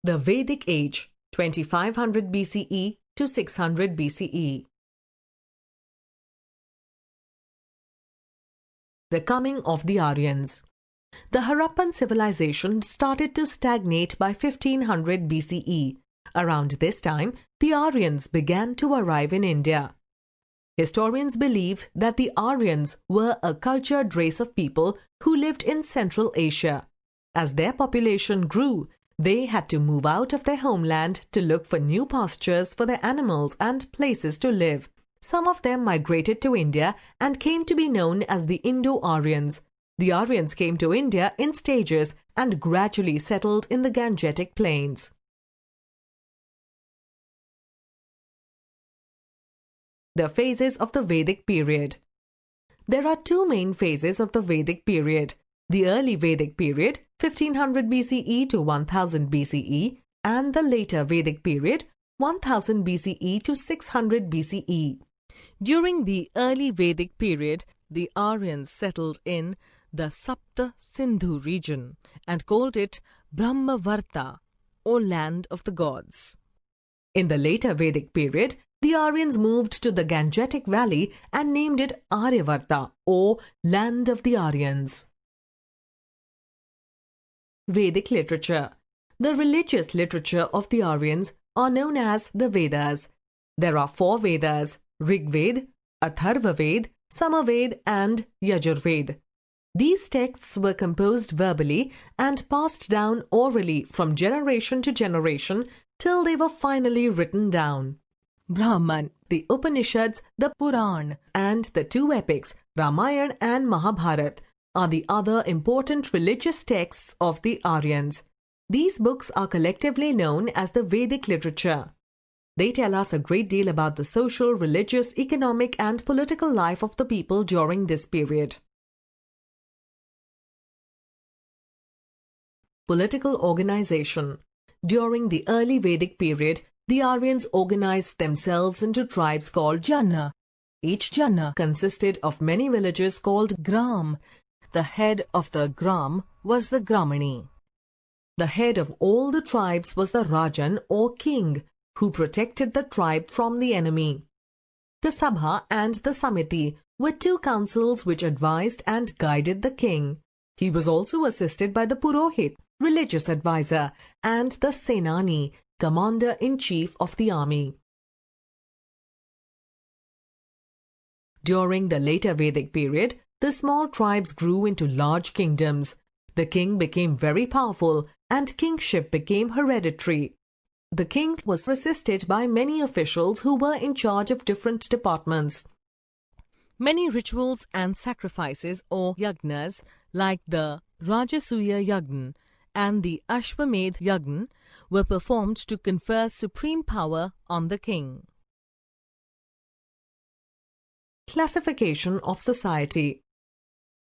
The Vedic Age, 2500 BCE to 600 BCE. The coming of the Aryans. The Harappan civilization started to stagnate by 1500 BCE. Around this time, the Aryans began to arrive in India. Historians believe that the Aryans were a cultured race of people who lived in Central Asia. As their population grew, they had to move out of their homeland to look for new pastures for their animals and places to live. Some of them migrated to India and came to be known as the Indo-Aryans. The Aryans came to India in stages and gradually settled in the Gangetic plains. The phases of the Vedic period. There are two main phases of the Vedic period: the early Vedic period, 1500 BCE to 1000 BCE, and the later Vedic period, 1000 BCE to 600 BCE. During the early Vedic period, the Aryans settled in the Sapta Sindhu region and called it Brahmavarta, or land of the gods. In the later Vedic period, the Aryans moved to the Gangetic Valley and named it Aryavarta, or land of the Aryans. Vedic literature. The religious literature of the Aryans are known as the Vedas. There are 4 Vedas: Rigved, Atharvaved, Samaved, and Yajurved. These texts were composed verbally and passed down orally from generation to generation till they were finally written down. Brahman, the Upanishads, the Puran, and the 2 epics, Ramayana and Mahabharata, are the other important religious texts of the Aryans. These books are collectively known as the Vedic literature. They tell us a great deal about the social, religious, economic, and political life of the people during this period. Political organization. During the early Vedic period, the Aryans organized themselves into tribes called Jana. Each Jana consisted of many villages called Gram. The head of the Gram was the Gramani. The head of all the tribes was the Rajan, or king, who protected the tribe from the enemy. The Sabha and the Samiti were 2 councils which advised and guided the king. He was also assisted by the Purohit, religious advisor, and the Senani, commander-in-chief of the army. During the later Vedic period, the small tribes grew into large kingdoms. The king became very powerful, and kingship became hereditary. The king was assisted by many officials who were in charge of different departments. Many rituals and sacrifices, or yagnas, like the Rajasuya Yagna and the Ashwamedh Yagna, were performed to confer supreme power on the king. Classification of society.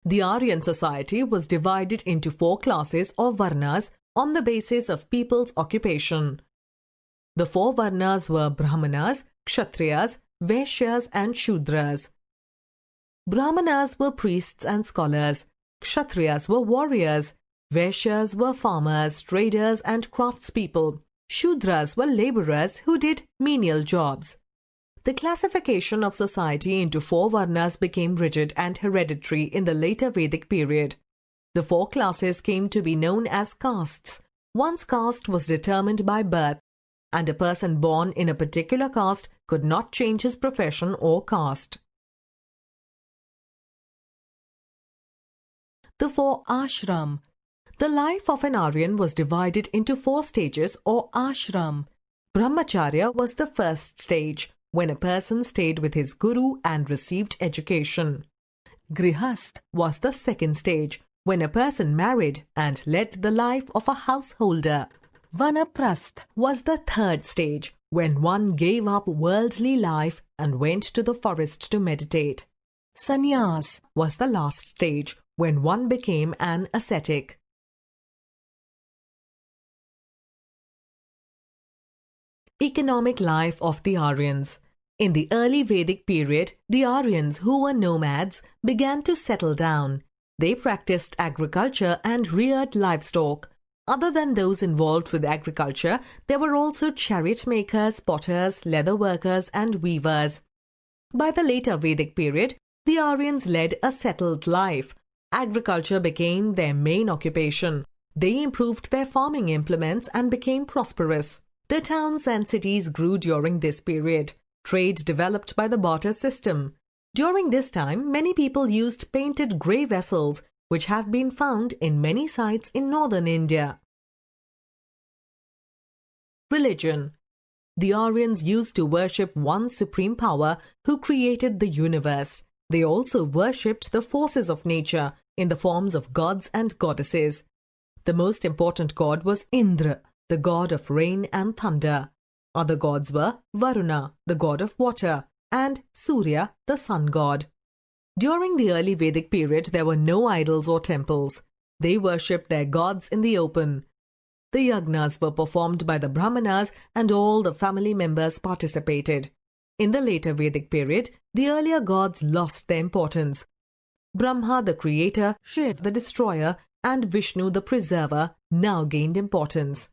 The Aryan society was divided into 4 classes or varnas on the basis of people's occupation. The 4 varnas were Brahmanas, Kshatriyas, Vaishyas, and Shudras. Brahmanas were priests and scholars. Kshatriyas were warriors. Vaishyas were farmers, traders, and craftspeople. Shudras were laborers who did menial jobs. The classification of society into 4 varnas became rigid and hereditary in the later Vedic period. The 4 classes came to be known as castes. One's caste was determined by birth, and a person born in a particular caste could not change his profession or caste. The 4 ashram. The life of an Aryan was divided into 4 stages or ashram. Brahmacharya was the first stage, when a person stayed with his guru and received education. Grihast was the second stage, when a person married and led the life of a householder. Vanaprasth was the third stage, when one gave up worldly life and went to the forest to meditate. Sannyas was the last stage, when one became an ascetic. Economic life of the Aryans. In the early Vedic period, the Aryans, who were nomads, began to settle down. They practiced agriculture and reared livestock. Other than those involved with agriculture, there were also chariot makers, potters, leather workers, and weavers. By the later Vedic period, the Aryans led a settled life. Agriculture became their main occupation. They improved their farming implements and became prosperous. The towns and cities grew during this period. Trade developed by the barter system. During this time, many people used painted grey vessels, which have been found in many sites in northern India. Religion. The Aryans used to worship one supreme power who created the universe. They also worshipped the forces of nature in the forms of gods and goddesses. The most important god was Indra, the god of rain and thunder. Other gods were Varuna, the god of water, and Surya, the sun god. During the early Vedic period, there were no idols or temples. They worshipped their gods in the open. The yagnas were performed by the brahmanas and all the family members participated. In the later Vedic period, the earlier gods lost their importance. Brahma, the creator, Shiva, the destroyer, and Vishnu, the preserver, now gained importance.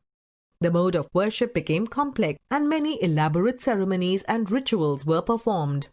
The mode of worship became complex and many elaborate ceremonies and rituals were performed.